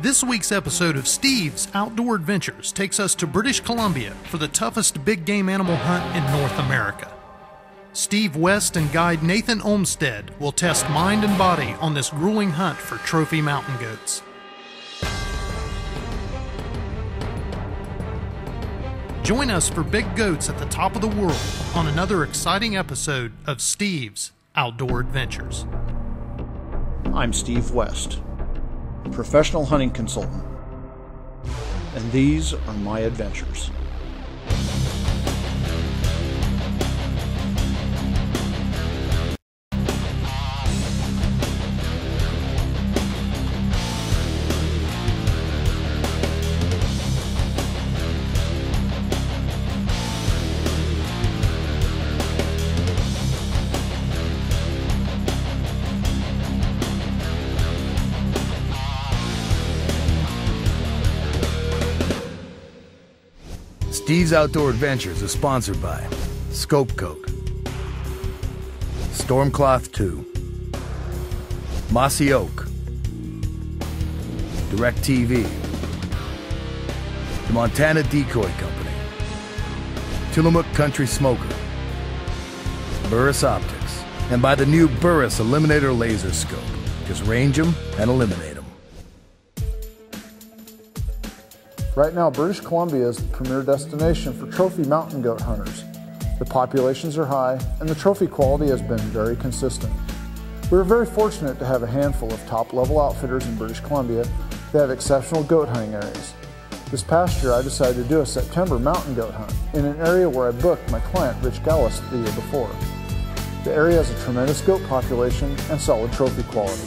This week's episode of Steve's Outdoor Adventures takes us to British Columbia for the toughest big game animal hunt in North America. Steve West and guide Nathan Olmsted will test mind and body on this grueling hunt for trophy mountain goats. Join us for big goats at the top of the world on another exciting episode of Steve's Outdoor Adventures. I'm Steve West, professional hunting consultant, and these are my adventures. Steve's Outdoor Adventures is sponsored by Scope Coat, Stormcloth 2, Mossy Oak, DirecTV, the Montana Decoy Company, Tillamook Country Smoker, Burris Optics, and by the new Burris Eliminator Laser Scope. Just range them and eliminate them. Right now, British Columbia is the premier destination for trophy mountain goat hunters. The populations are high, and the trophy quality has been very consistent. We are very fortunate to have a handful of top-level outfitters in British Columbia that have exceptional goat hunting areas. This past year, I decided to do a September mountain goat hunt in an area where I booked my client, Rich Gallus, the year before. The area has a tremendous goat population and solid trophy quality.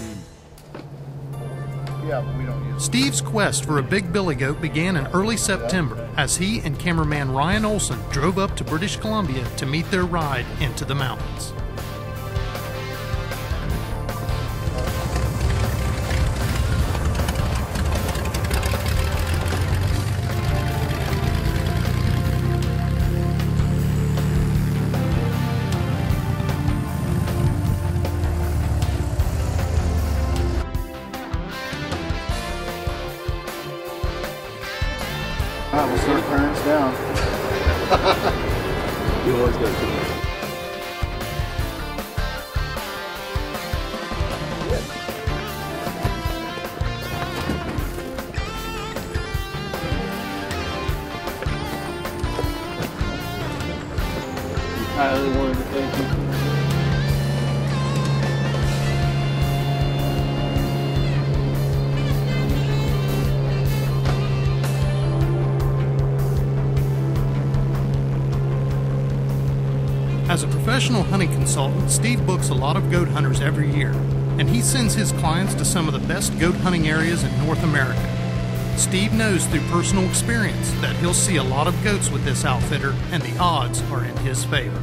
Yeah, but we don't use Steve's quest for a big billy goat began in early September as he and cameraman Ryan Olson drove up to British Columbia to meet their ride into the mountains. We'll see your parents down. You always got to do that. I really wanted to thank you. As a professional hunting consultant, Steve books a lot of goat hunters every year, and he sends his clients to some of the best goat hunting areas in North America. Steve knows through personal experience that he'll see a lot of goats with this outfitter, and the odds are in his favor.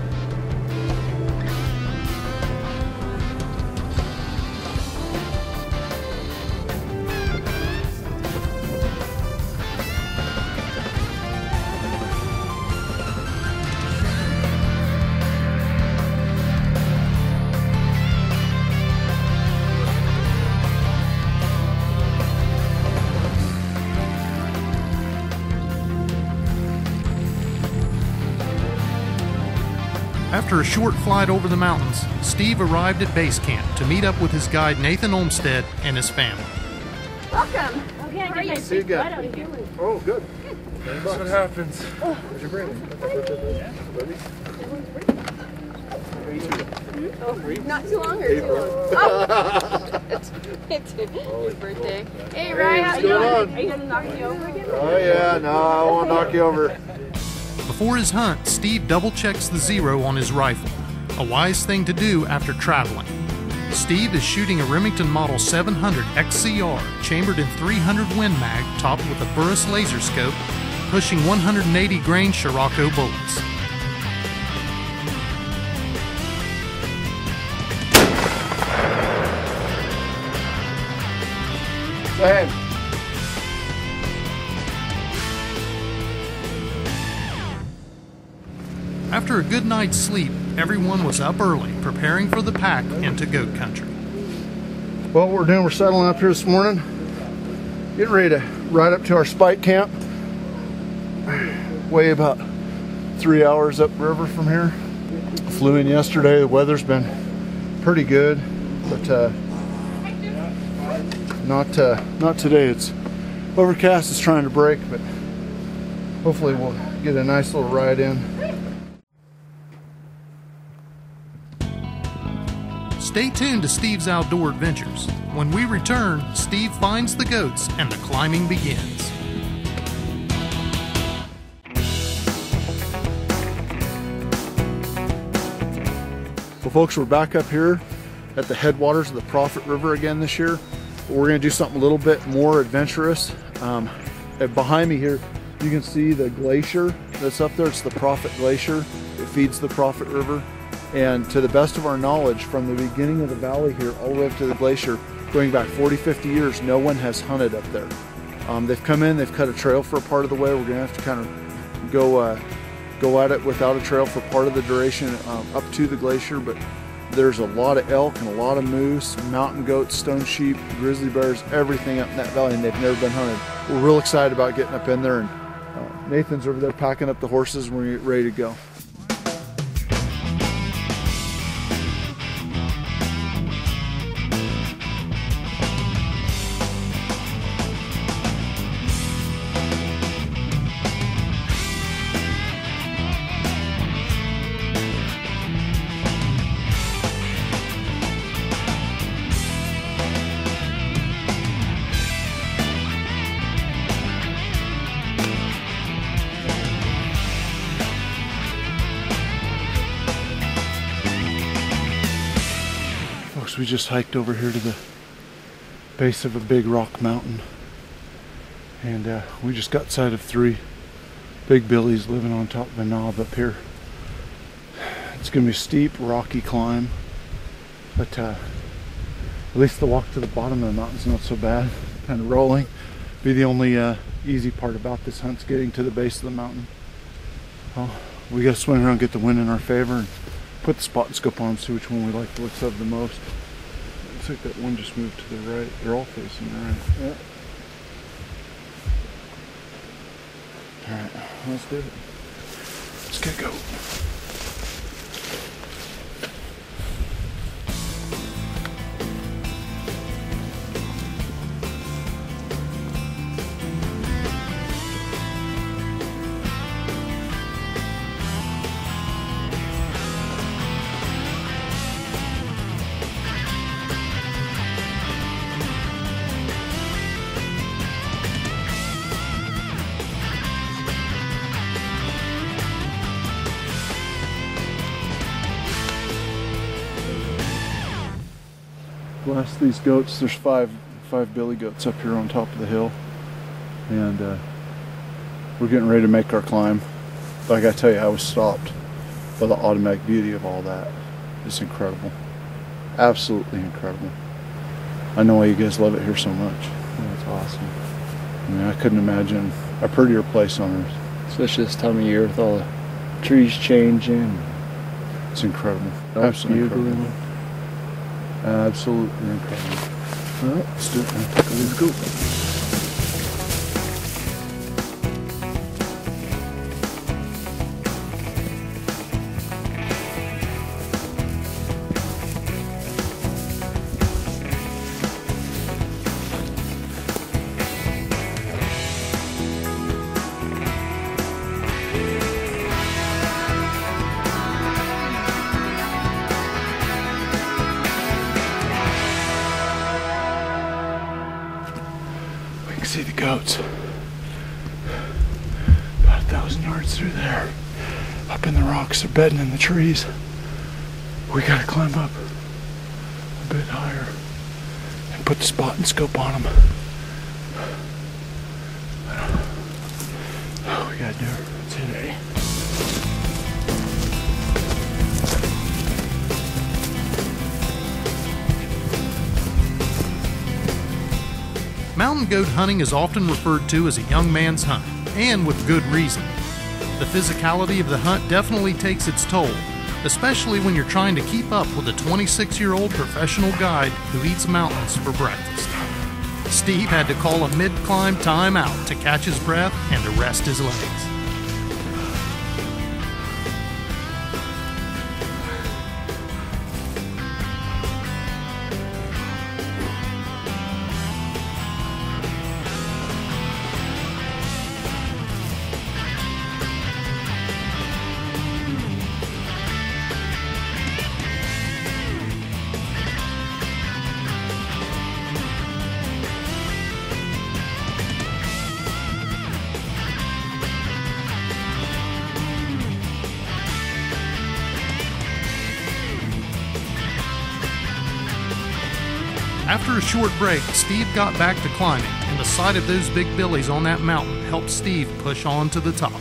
After a short flight over the mountains, Steve arrived at base camp to meet up with his guide Nathan Olmsted and his family. Welcome. Okay, how are you? See you again. Oh, good. That's what happens. Where's your birthday? Not too long or too long? Oh. It's his birthday. Hey, Ryan, how you doing? Are you going to knock me over again? Oh, yeah, no, I won't knock you over. Before his hunt, Steve double-checks the zero on his rifle, a wise thing to do after traveling. Steve is shooting a Remington Model 700 XCR chambered in 300 Win Mag topped with a Burris laser scope, pushing 180 grain Scirocco bullets. Same. After a good night's sleep, everyone was up early, preparing for the pack into goat country. Well, what we're doing, we're settling up here this morning. Getting ready to ride up to our spike camp. Way about 3 hours upriver from here. Flew in yesterday. The weather's been pretty good, but not today. It's overcast. It's trying to break, but hopefully we'll get a nice little ride in. Stay tuned to Steve's Outdoor Adventures. When we return, Steve finds the goats and the climbing begins. Well, folks, we're back up here at the headwaters of the Prophet River again this year. We're going to do something a little bit more adventurous. Behind me here, you can see the glacier that's up there. It's the Prophet Glacier. It feeds the Prophet River. And to the best of our knowledge, from the beginning of the valley here all the way up to the glacier, going back 40, 50 years, no one has hunted up there. They've come in, they've cut a trail for a part of the way. We're going to have to kind of go at it without a trail for part of the duration up to the glacier, but there's a lot of elk and a lot of moose, mountain goats, stone sheep, grizzly bears, everything up in that valley, and they've never been hunted. We're real excited about getting up in there, and Nathan's over there packing up the horses and we're ready to go. We just hiked over here to the base of a big rock mountain, and we just got sight of 3 big billies living on top of a knob up here. It's gonna be a steep, rocky climb, but at least the walk to the bottom of the mountain's not so bad. Kind of rolling. Be the only easy part about this hunt's getting to the base of the mountain. Well, we gotta swing around and get the wind in our favor and put the spot and scope on, see which one we like the looks of the most. Looks like that one just moved to the right. They're all facing right. Yeah. Alright, let's do it. Let's get going. Bless these goats. There's five billy goats up here on top of the hill, and we're getting ready to make our climb. But I gotta tell you, I was stopped by the automatic beauty of all that. It's incredible, absolutely incredible. I know why you guys love it here so much. That's awesome. I mean, I couldn't imagine a prettier place on earth. Especially this time of year with all the trees changing. It's incredible, Absolutely incredible. Absolutely incredible. All right, let's do it, man. Let's go. See the goats about 1,000 yards through there, up in the rocks. They're bedding in the trees. We gotta climb up a bit higher and put the spot and scope on them. Oh, we gotta do it. That's it, eh? Mountain goat hunting is often referred to as a young man's hunt, and with good reason. The physicality of the hunt definitely takes its toll, especially when you're trying to keep up with a 26-year-old professional guide who eats mountains for breakfast. Steve had to call a mid-climb timeout to catch his breath and to rest his legs. After a short break, Steve got back to climbing, and the sight of those big billies on that mountain helped Steve push on to the top.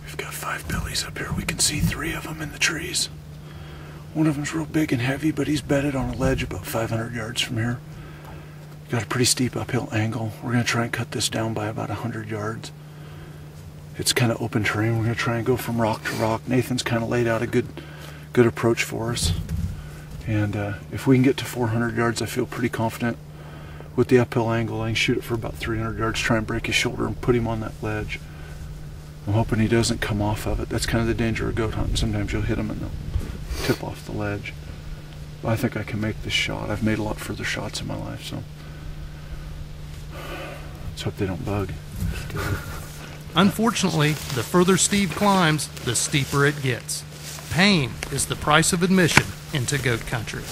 We've got 5 billies up here. We can see 3 of them in the trees. One of them's real big and heavy, but he's bedded on a ledge about 500 yards from here. Got a pretty steep uphill angle. We're going to try and cut this down by about 100 yards. It's kind of open terrain. We're going to try and go from rock to rock. Nathan's kind of laid out a good approach for us. And if we can get to 400 yards, I feel pretty confident with the uphill angle. I can shoot it for about 300 yards, try and break his shoulder and put him on that ledge. I'm hoping he doesn't come off of it. That's kind of the danger of goat hunting. Sometimes you'll hit him and they'll tip off the ledge. But I think I can make this shot. I've made a lot further shots in my life, so let's hope they don't bug. Unfortunately, the further Steve climbs, the steeper it gets. Pain is the price of admission into goat country.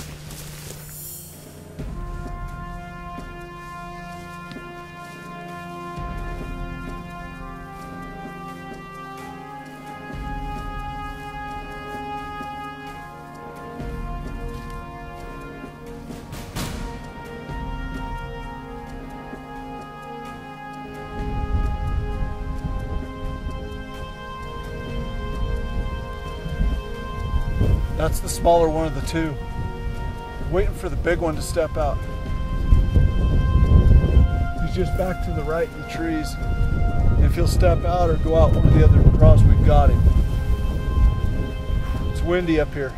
That's the smaller one of the two. Waiting for the big one to step out. He's just back to the right in the trees. If he'll step out or go out one of the other draws, we've got him. It's windy up here.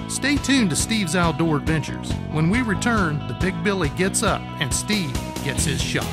Stay tuned to Steve's Outdoor Adventures. When we return, the big billy gets up and Steve gets his shot.